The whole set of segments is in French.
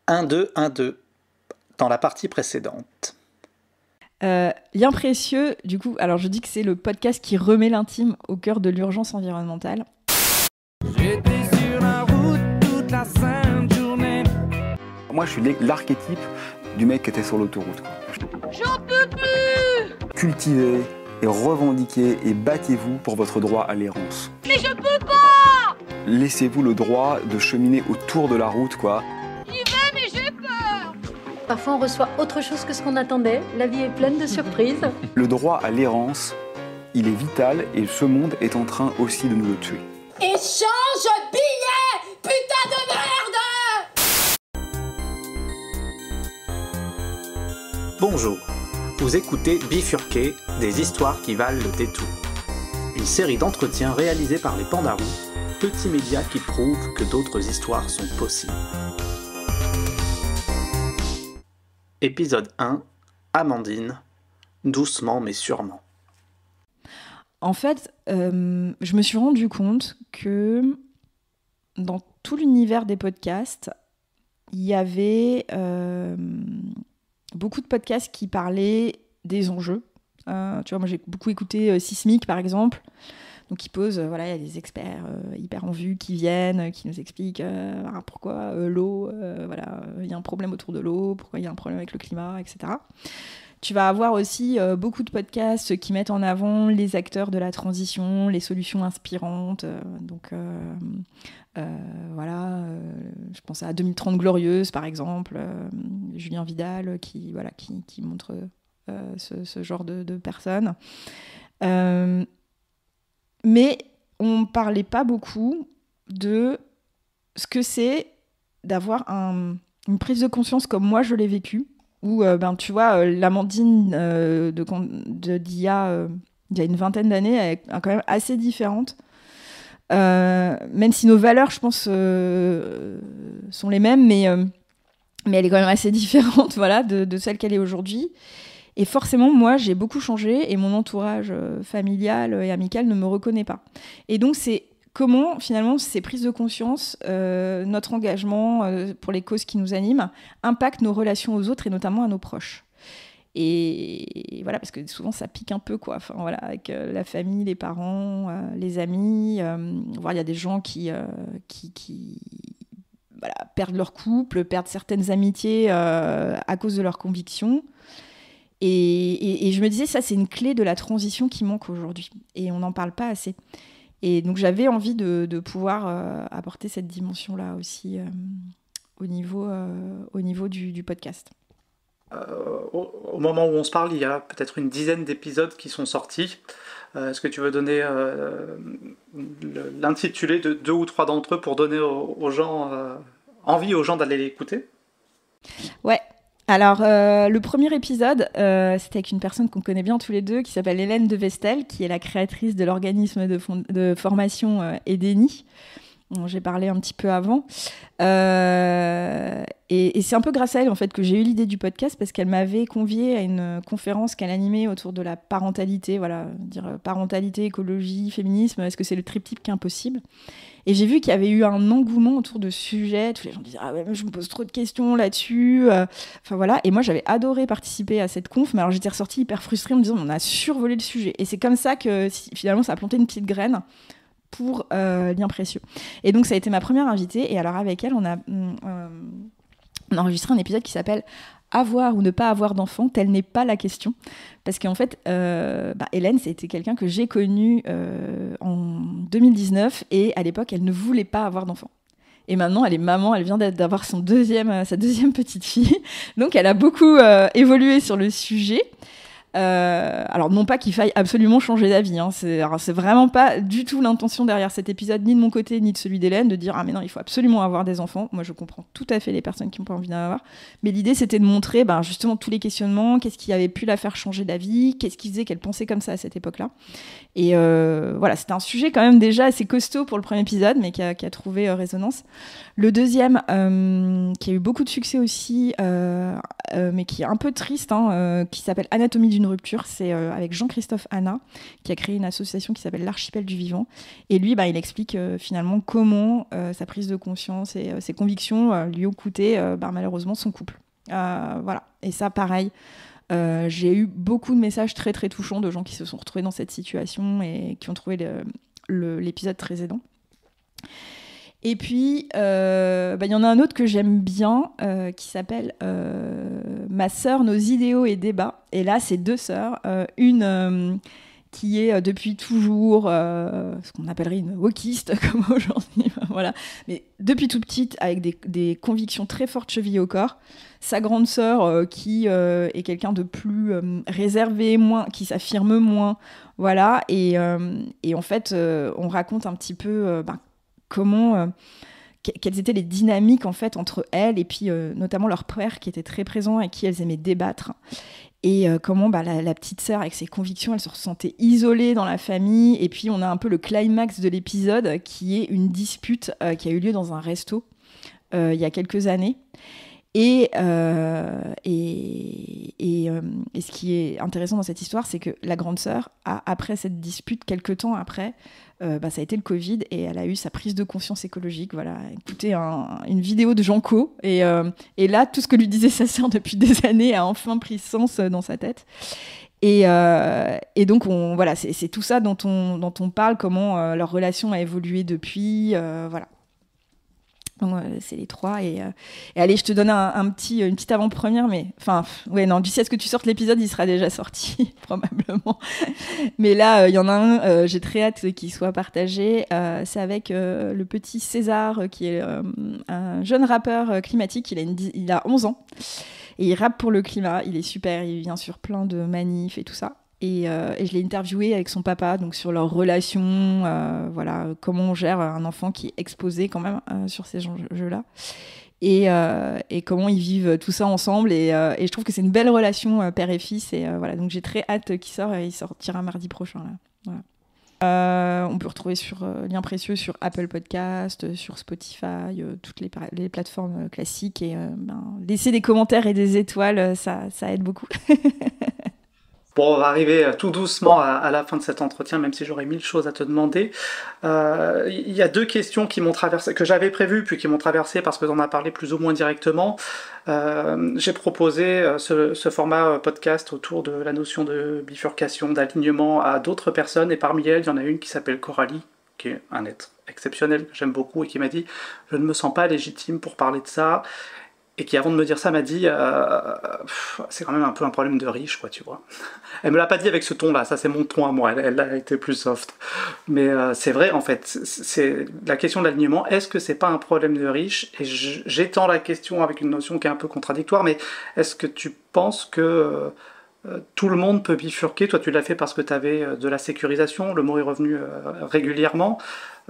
1, 2, 1, 2, dans la partie précédente. Lien précieux, du coup, alors je dis que c'est le podcast qui remet l'intime au cœur de l'urgence environnementale. J'étais sur la route toute la sainte journée. Moi, je suis l'archétype du mec qui était sur l'autoroute. J'en peux plus! Cultivez et revendiquez et battez-vous pour votre droit à l'errance. Mais je peux pas! Laissez-vous le droit de cheminer autour de la route, quoi. J'y vais, mais j'ai peur! Parfois, on reçoit autre chose que ce qu'on attendait. La vie est pleine de surprises. Le droit à l'errance, il est vital et ce monde est en train aussi de nous le tuer. Échange billet! Putain de merde! Bonjour, vous écoutez Bifurqué, des histoires qui valent le détour. Une série d'entretiens réalisés par les Pandarous, petits médias qui prouvent que d'autres histoires sont possibles. Épisode 1, Amandine, doucement mais sûrement. En fait, je me suis rendu compte que dans tout l'univers des podcasts, il y avait beaucoup de podcasts qui parlaient des enjeux. Tu vois, moi j'ai beaucoup écouté Sismic par exemple. Donc ils posent, il y a des experts hyper en vue qui viennent, qui nous expliquent pourquoi l'eau, il y a un problème autour de l'eau, pourquoi il y a un problème avec le climat, etc. Tu vas avoir aussi beaucoup de podcasts qui mettent en avant les acteurs de la transition, les solutions inspirantes. Je pense à 2030 Glorieuse, par exemple, Julien Vidal, qui montre ce genre de personnes. Mais on ne parlait pas beaucoup de ce que c'est d'avoir une prise de conscience comme moi je l'ai vécu, où tu vois, l'Amandine d'il y a une vingtaine d'années est quand même assez différente. Même si nos valeurs, je pense, sont les mêmes, mais elle est quand même assez différente de celle qu'elle est aujourd'hui. Et forcément, moi, j'ai beaucoup changé et mon entourage familial et amical ne me reconnaît pas. Et donc, c'est comment, finalement, ces prises de conscience, notre engagement pour les causes qui nous animent, impactent nos relations aux autres et notamment à nos proches. Et voilà, parce que souvent, ça pique un peu, quoi. Enfin, voilà, avec la famille, les parents, les amis. Il y a des gens qui perdent leur couple, perdent certaines amitiés à cause de leurs convictions. Et je me disais, ça, c'est une clé de la transition qui manque aujourd'hui. Et on n'en parle pas assez. Et donc, j'avais envie de pouvoir apporter cette dimension-là aussi au niveau du podcast. Au moment où on se parle, il y a peut-être une dizaine d'épisodes qui sont sortis. Est-ce que tu veux donner l'intitulé de 2 ou 3 d'entre eux pour donner aux gens envie aux gens d'aller l'écouter ? Ouais. Alors, le premier épisode, c'était avec une personne qu'on connaît bien tous les deux, qui s'appelle Hélène de Vestel, qui est la créatrice de l'organisme de formation EDENI, dont j'ai parlé un petit peu avant. Et c'est un peu grâce à elle, en fait, que j'ai eu l'idée du podcast, parce qu'elle m'avait conviée à une conférence qu'elle animait autour de la parentalité, parentalité, écologie, féminisme, est-ce que c'est le triptyque qui est impossible ? Et j'ai vu qu'il y avait eu un engouement autour de ce sujet. Tous les gens disaient « Ah ouais, je me pose trop de questions là-dessus. » Et moi, j'avais adoré participer à cette conf, mais alors j'étais ressortie hyper frustrée en me disant « On a survolé le sujet. » Et c'est comme ça que finalement, ça a planté une petite graine pour Lien précieux. Et donc, ça a été ma première invitée. Et alors, avec elle, on a enregistré un épisode qui s'appelle « Avoir ou ne pas avoir d'enfant, telle n'est pas la question ». Parce qu'en fait, Hélène, c'était quelqu'un que j'ai connu en 2019 et à l'époque, elle ne voulait pas avoir d'enfant. Et maintenant, elle est maman, elle vient d'avoir sa deuxième petite fille. Donc, elle a beaucoup évolué sur le sujet. Alors, non pas qu'il faille absolument changer d'avis. Hein. C'est vraiment pas du tout l'intention derrière cet épisode, ni de mon côté, ni de celui d'Hélène, de dire « Ah mais non, il faut absolument avoir des enfants ». Moi, je comprends tout à fait les personnes qui n'ont pas envie d'en avoir. Mais l'idée, c'était de montrer justement tous les questionnements, qu'est-ce qui avait pu la faire changer d'avis, qu'est-ce qui faisait qu'elle pensait comme ça à cette époque-là. Et c'était un sujet quand même déjà assez costaud pour le premier épisode, mais qui a trouvé résonance. Le deuxième, qui a eu beaucoup de succès aussi, mais qui est un peu triste, qui s'appelle Anatomie d'une d'une rupture, c'est avec Jean-Christophe Hanna, qui a créé une association qui s'appelle l'Archipel du Vivant. Et lui, il explique finalement comment sa prise de conscience et ses convictions lui ont coûté malheureusement son couple. Voilà. Et ça, pareil, j'ai eu beaucoup de messages très très touchants de gens qui se sont retrouvés dans cette situation et qui ont trouvé l'épisode très aidant. Et puis, y en a un autre que j'aime bien qui s'appelle Ma sœur, nos idéaux et débats. Et là, c'est 2 sœurs. Une qui est depuis toujours ce qu'on appellerait une wokiste, comme aujourd'hui. Voilà. Mais depuis toute petite, avec des convictions très fortes chevillées au corps. Sa grande sœur qui est quelqu'un de plus réservé, qui s'affirme moins. Voilà. Et en fait, on raconte un petit peu... comment quelles étaient les dynamiques en fait entre elles et puis notamment leur père qui était très présent et qui elles aimaient débattre et comment la petite sœur avec ses convictions elle se ressentait isolée dans la famille et puis on a un peu le climax de l'épisode qui est une dispute qui a eu lieu dans un resto il y a quelques années et ce qui est intéressant dans cette histoire, c'est que la grande sœur, après cette dispute, quelques temps après, ça a été le Covid et elle a eu sa prise de conscience écologique. Voilà, écoutez une vidéo de Jean Co. Et là, tout ce que lui disait sa sœur depuis des années a enfin pris sens dans sa tête. Et donc, c'est tout ça dont on parle, comment leur relation a évolué depuis. Voilà. Donc, c'est les 3 et allez, je te donne une petite avant-première, mais d'ici à ce que tu sortes l'épisode, il sera déjà sorti probablement. Mais là, il y en a un, j'ai très hâte qu'il soit partagé. C'est avec le petit César, qui est un jeune rappeur climatique. Il a 11 ans et il rappe pour le climat. Il est super, il vient sur plein de manifs et tout ça. Et je l'ai interviewé avec son papa, donc sur leur relation, comment on gère un enfant qui est exposé quand même sur ces enjeux-là, et comment ils vivent tout ça ensemble. Et je trouve que c'est une belle relation père et fils. Et donc j'ai très hâte qu'il sorte. Il sortira mardi prochain. Là. Voilà. On peut retrouver sur Lien Précieux sur Apple Podcast, sur Spotify, toutes les plateformes classiques. Et laisser des commentaires et des étoiles, ça aide beaucoup. Bon, on va arriver tout doucement à la fin de cet entretien, même si j'aurais 1000 choses à te demander. Il y a 2 questions qui m'ont traversé, que j'avais prévues, puis qui m'ont traversé parce que tu en as parlé plus ou moins directement. J'ai proposé ce format podcast autour de la notion de bifurcation, d'alignement à d'autres personnes, et parmi elles, il y en a une qui s'appelle Coralie, qui est un être exceptionnel que j'aime beaucoup, et qui m'a dit « Je ne me sens pas légitime pour parler de ça ». Et qui, avant de me dire ça, m'a dit c'est quand même un peu un problème de riche, quoi, tu vois. Elle me l'a pas dit avec ce ton-là, ça c'est mon ton à moi, elle a été plus soft. Mais c'est vrai, en fait, c'est la question de l'alignement, est-ce que c'est pas un problème de riche? Et j'étends la question avec une notion qui est un peu contradictoire, mais est-ce que tu penses que tout le monde peut bifurquer? Toi, tu l'as fait parce que tu avais de la sécurisation, le mot est revenu régulièrement,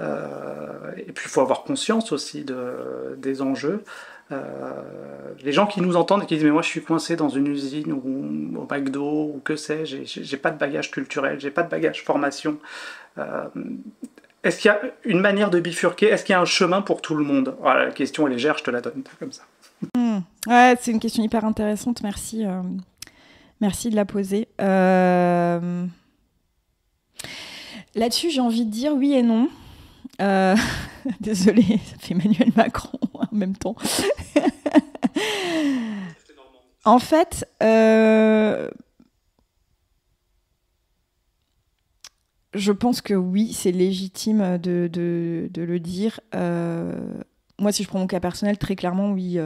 et puis il faut avoir conscience aussi des enjeux. Les gens qui nous entendent et qui disent mais moi je suis coincé dans une usine ou au McDo ou que sais-je, j'ai pas de bagage culturel, j'ai pas de bagage formation, est-ce qu'il y a une manière de bifurquer? Est-ce qu'il y a un chemin pour tout le monde? Voilà, la question est légère, je te la donne comme ça. Ouais, c'est une question hyper intéressante, merci de la poser. Là-dessus j'ai envie de dire oui et non. Désolée, ça fait Emmanuel Macron en même temps. En fait, je pense que oui, c'est légitime de le dire. Moi, si je prends mon cas personnel, très clairement, oui.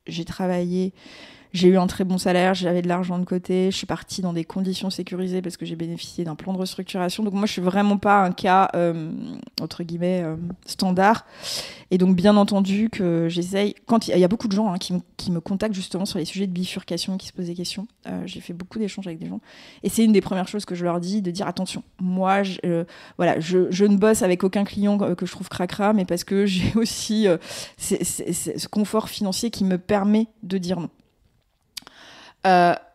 J'ai travaillé. J'ai eu un très bon salaire, j'avais de l'argent de côté, je suis partie dans des conditions sécurisées parce que j'ai bénéficié d'un plan de restructuration. Donc moi, je suis vraiment pas un cas, entre guillemets, standard. Et donc, bien entendu, que j'essaye... Quand il y a beaucoup de gens qui me contactent justement sur les sujets de bifurcation, qui se posent des questions. J'ai fait beaucoup d'échanges avec des gens. Et c'est une des premières choses que je leur dis, de dire attention, moi, je ne bosse avec aucun client que je trouve cracra, mais parce que j'ai aussi ce confort financier qui me permet de dire non.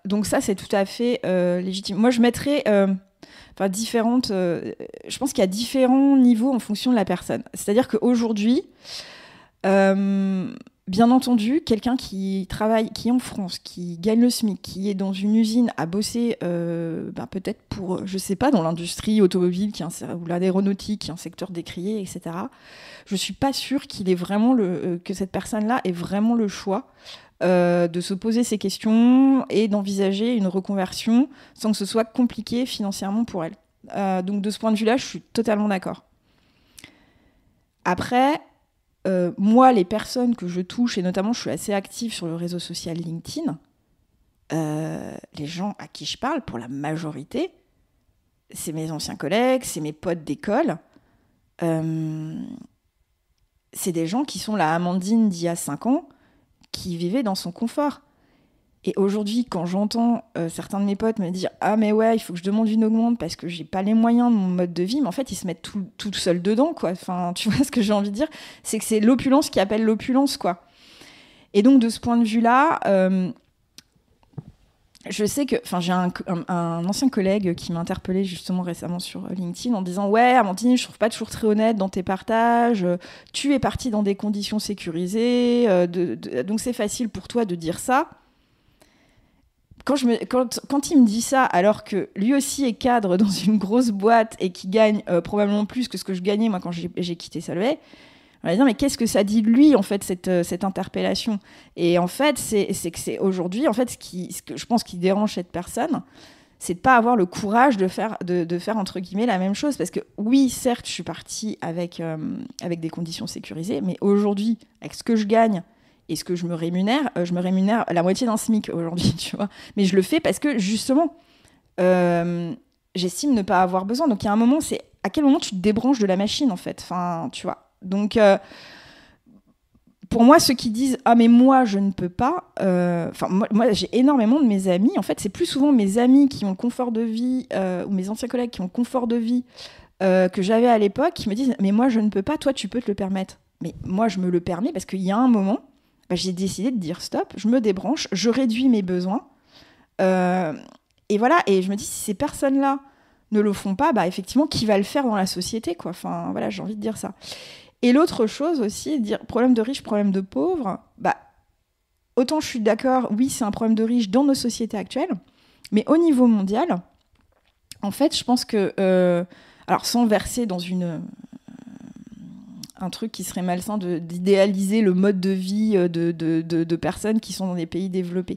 Donc ça, c'est tout à fait légitime. Moi, je mettrais différentes... je pense qu'il y a différents niveaux en fonction de la personne. C'est-à-dire qu'aujourd'hui, bien entendu, quelqu'un qui travaille, qui est en France, qui gagne le SMIC, qui est dans une usine à bosser, peut-être pour, je sais pas, dans l'industrie automobile ou l'aéronautique, qui est un secteur décrié, etc. Je suis pas sûre qu'il ait vraiment que cette personne-là ait vraiment le choix de se poser ces questions et d'envisager une reconversion sans que ce soit compliqué financièrement pour elle. Donc de ce point de vue-là, je suis totalement d'accord. Après, moi, les personnes que je touche, et notamment je suis assez active sur le réseau social LinkedIn, les gens à qui je parle, pour la majorité, c'est mes anciens collègues, c'est mes potes d'école. C'est des gens qui sont la Amandine d'il y a 5 ans, qui vivaient dans son confort. Et aujourd'hui, quand j'entends certains de mes potes me dire « Ah mais ouais, il faut que je demande une augmente parce que j'ai pas les moyens de mon mode de vie », mais en fait, ils se mettent tout seuls dedans, quoi. Enfin, tu vois ce que j'ai envie de dire ? C'est que c'est l'opulence qui appelle l'opulence, quoi. Et donc, de ce point de vue-là, je sais que... Enfin, j'ai un ancien collègue qui m'a interpellée justement récemment sur LinkedIn en disant « Ouais, Amandine, je trouve pas toujours très honnête dans tes partages. Tu es partie dans des conditions sécurisées. Donc, c'est facile pour toi de dire ça. » Quand il me dit ça, alors que lui aussi est cadre dans une grosse boîte et qui gagne probablement plus que ce que je gagnais moi quand j'ai quitté Solvay, on va dire mais qu'est-ce que ça dit de lui en fait cette interpellation ? Et en fait c'est que c'est aujourd'hui en fait ce que je pense qui dérange cette personne, c'est de pas avoir le courage de faire entre guillemets la même chose, parce que oui certes je suis partie avec des conditions sécurisées, mais aujourd'hui avec ce que je gagne et ce que je me rémunère la moitié d'un SMIC aujourd'hui, tu vois. Mais je le fais parce que, justement, j'estime ne pas avoir besoin. Donc, il y a un moment, c'est à quel moment tu te débranches de la machine, en fait. Enfin, tu vois. Donc, pour moi, ceux qui disent « Ah, mais moi, je ne peux pas », moi, j'ai énormément de mes amis. En fait, c'est plus souvent mes amis qui ont le confort de vie, ou mes anciens collègues qui ont le confort de vie que j'avais à l'époque, qui me disent « Mais moi, je ne peux pas, toi, tu peux te le permettre. » Mais moi, je me le permets parce qu'il y a un moment... j'ai décidé de dire stop, je me débranche, je réduis mes besoins. Et voilà, et je me dis, si ces personnes-là ne le font pas, effectivement, qui va le faire dans la société, quoi. Enfin, voilà, j'ai envie de dire ça. Et l'autre chose aussi, dire problème de riche, problème de pauvre, autant je suis d'accord, oui, c'est un problème de riche dans nos sociétés actuelles, mais au niveau mondial, en fait, je pense que, alors sans verser dans un truc qui serait malsain d'idéaliser le mode de vie de personnes qui sont dans des pays développés.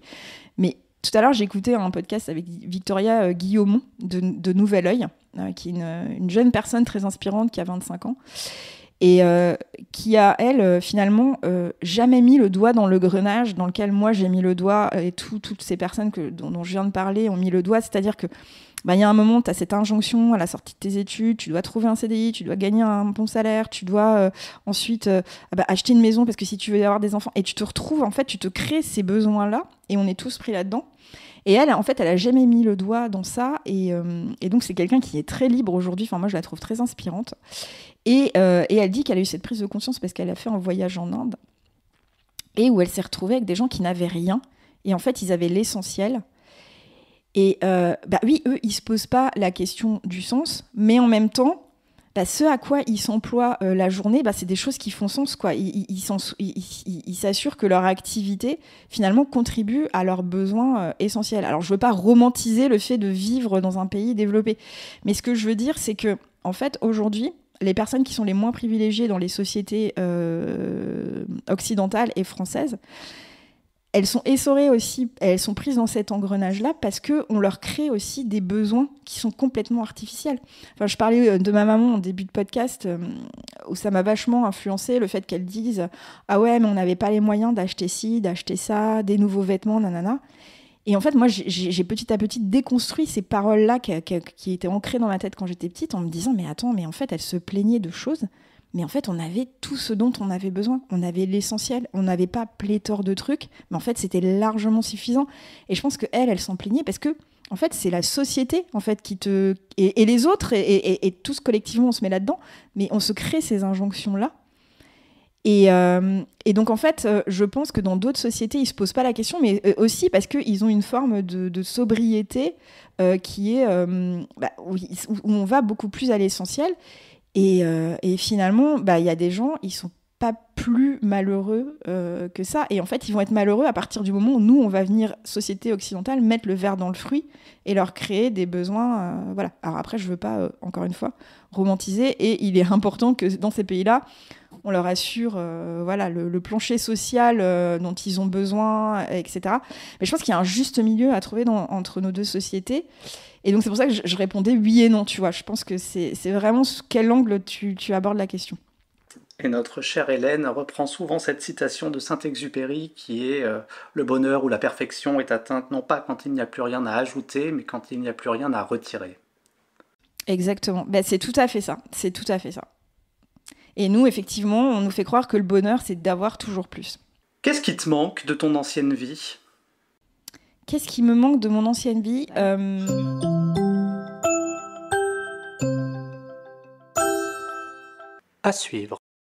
Mais tout à l'heure, j'ai écouté un podcast avec Victoria Guillaumont de Nouvel Oeil, qui est une jeune personne très inspirante qui a 25 ans et qui a, elle, finalement, jamais mis le doigt dans le grenage dans lequel moi j'ai mis le doigt et toutes ces personnes dont je viens de parler ont mis le doigt. C'est-à-dire que il y a un moment, tu as cette injonction à la sortie de tes études, tu dois trouver un CDI, tu dois gagner un bon salaire, tu dois ensuite acheter une maison parce que si tu veux avoir des enfants, et tu te retrouves, en fait, tu te crées ces besoins-là, et on est tous pris là-dedans. Et elle, en fait, elle a jamais mis le doigt dans ça, et donc c'est quelqu'un qui est très libre aujourd'hui, enfin moi je la trouve très inspirante, et elle dit qu'elle a eu cette prise de conscience parce qu'elle a fait un voyage en Inde, et où elle s'est retrouvée avec des gens qui n'avaient rien, et en fait ils avaient l'essentiel. Et oui, eux, ils se posent pas la question du sens, mais en même temps, ce à quoi ils s'emploient la journée, c'est des choses qui font sens, quoi. Ils s'assurent que leur activité, finalement, contribue à leurs besoins essentiels. Alors, je veux pas romantiser le fait de vivre dans un pays développé, mais ce que je veux dire, c'est que, en fait, aujourd'hui, les personnes qui sont les moins privilégiées dans les sociétés occidentales et françaises, elles sont essorées aussi, elles sont prises dans cet engrenage-là parce qu'on leur crée aussi des besoins qui sont complètement artificiels. Enfin, je parlais de ma maman en début de podcast, où ça m'a vachement influencé, le fait qu'elle dise « Ah ouais, mais on n'avait pas les moyens d'acheter ci, d'acheter ça, des nouveaux vêtements, nanana ». Et en fait, moi, j'ai petit à petit déconstruit ces paroles-là qui étaient ancrées dans ma tête quand j'étais petite, en me disant « Mais attends, mais en fait, elle se plaignait de choses ». Mais en fait, on avait tout ce dont on avait besoin. On avait l'essentiel. On n'avait pas pléthore de trucs. Mais en fait, c'était largement suffisant. Et je pense qu'elle s'en plaignait parce que, en fait, c'est la société, en fait, qui te... Et les autres, et tous collectivement, on se met là-dedans. Mais on se crée ces injonctions-là. Et donc, en fait, je pense que dans d'autres sociétés, ils ne se posent pas la question, mais aussi parce qu'ils ont une forme de sobriété qui est... où on va beaucoup plus à l'essentiel. Et finalement, y a des gens, ils sont pas plus malheureux que ça. Et en fait, ils vont être malheureux à partir du moment où nous, on va venir, société occidentale, mettre le verre dans le fruit et leur créer des besoins. Voilà. Alors après, je veux pas, encore une fois, romantiser. Et il est important que dans ces pays-là, on leur assure voilà, le plancher social dont ils ont besoin, etc. Mais je pense qu'il y a un juste milieu à trouver entre nos deux sociétés. Et donc, c'est pour ça que je répondais oui et non, tu vois. Je pense que c'est vraiment quel angle tu abordes la question. Et notre chère Hélène reprend souvent cette citation de Saint-Exupéry qui est le bonheur ou la perfection est atteinte non pas quand il n'y a plus rien à ajouter, mais quand il n'y a plus rien à retirer. Exactement. Ben, c'est tout à fait ça. C'est tout à fait ça. Et nous, effectivement, on nous fait croire que le bonheur, c'est d'avoir toujours plus. Qu'est-ce qui te manque de ton ancienne vie ? Qu'est-ce qui me manque de mon ancienne vie ? À suivre.